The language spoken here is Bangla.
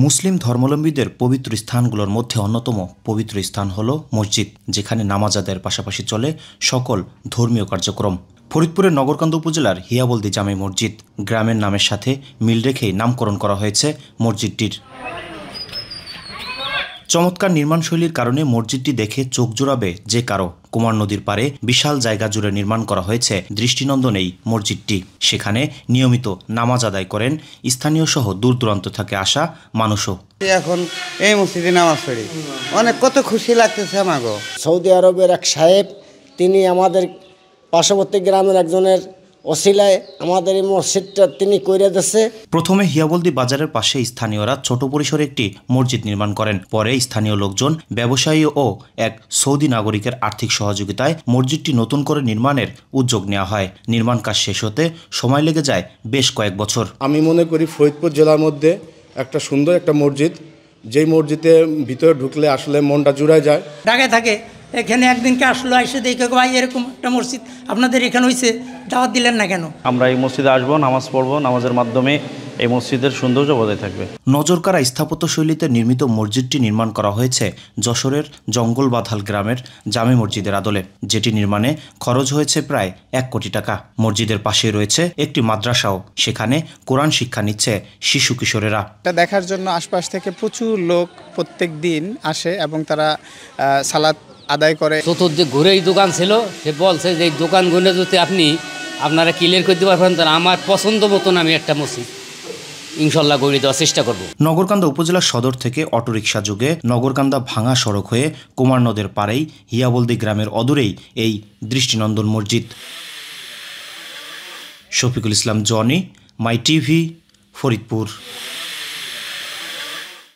মুসলিম ধর্মাবলম্বীদের পবিত্র স্থানগুলোর মধ্যে অন্যতম পবিত্র স্থান হল মসজিদ, যেখানে নামাজ আদায়ের পাশাপাশি চলে সকল ধর্মীয় কার্যক্রম। ফরিদপুরের নগরকান্দা উপজেলার হিয়াবলদী জামে মসজিদ গ্রামের নামের সাথে মিল রেখেই নামকরণ করা হয়েছে মসজিদটির। চমৎকার নির্মাণশৈলীর কারণে মসজিদটি দেখে চোখ জোড়াবে যে কারো। কুমার নদীর পারে বিশাল জায়গা জুড়ে নির্মাণ করা হয়েছে দৃষ্টিনন্দন এই মসজিদটি। সেখানে নিয়মিত নামাজ আদায় করেন স্থানীয় সহ দূর দূরান্ত থেকে আসা মানুষও। এখন এই মসজিদে নামাজ পড়ি, অনেক কত খুশি লাগতেছে আমাগো। সৌদি আরবের এক সাহেব, তিনি আমাদের পার্শ্ববর্তী গ্রামের একজনের ওসিলায় আমাদের এই মসজিদটা তিনি কইরা দিয়েছে। প্রথমে হিয়াবলদী বাজারের পাশে স্থানীয়রা ছোট পরিসরে একটি মসজিদ নির্মাণ করেন। পরে স্থানীয় লোকজন, ব্যবসায়ী ও এক সৌদি নাগরিকের আর্থিক সহযোগিতায় মসজিদটি নতুন করে নির্মাণের উদ্যোগ নেওয়া হয়। নির্মাণ কাজ শেষ হতে সময় লেগে যায় বেশ কয়েক বছর। আমি মনে করি ফরিদপুর জেলার মধ্যে একটা সুন্দর একটা মসজিদ, যেই মসজিদের ভিতরে ঢুকলে আসলে মনটা জুড়ায় যায়। ঢাকায় থাকে, এখানে একদিনকে আসলো, এসে দেখে ভাই এরকম একটা মসজিদ আপনাদের এখানে হয়েছে, দাওয়াত দিলেন না কেন? আমরা এই মসজিদে আসবো, নামাজ পড়বো, নামাজের মাধ্যমে এই মসজিদের সৌন্দর্য বজায় থাকবে। নজরকাড়া স্থাপত্যশৈলীতে নির্মিত মসজিদটি নির্মাণ করা হয়েছে যশোরের জঙ্গলবাধাল গ্রামের জামে মসজিদের আদলে, যেটি নির্মাণে খরচ হয়েছে প্রায় 1 কোটি টাকা। মসজিদের পাশে রয়েছে একটি মাদ্রাসাও, সেখানে কোরআন শিক্ষা নিচ্ছে শিশু কিশোরেরা। এটা দেখার জন্য আশপাশ থেকে প্রচুর লোক প্রত্যেক দিন আসে এবং তারা সালাত আদায় করে। চতুর্দিক ঘুরে এই দোকান ছিল, সে বলছে যে এই দোকানগুলো যদি আপনারা ক্লিয়ার করতে পারবেন, তাহলে আমার পছন্দ মতন আমি একটা মসজিদ ইনশাল্লাহ গড়ে দেওয়ার চেষ্টা করব। নগরকান্দা উপজেলা সদর থেকে অটোরিকশা যোগে নগরকান্দা ভাঙা সড়ক হয়ে কুমার নদের পাড়েই হিয়াবলদী গ্রামের অদূরেই এই দৃষ্টিনন্দন মসজিদ। শফিকুল ইসলাম জনি, মাই টিভি, ফরিদপুর।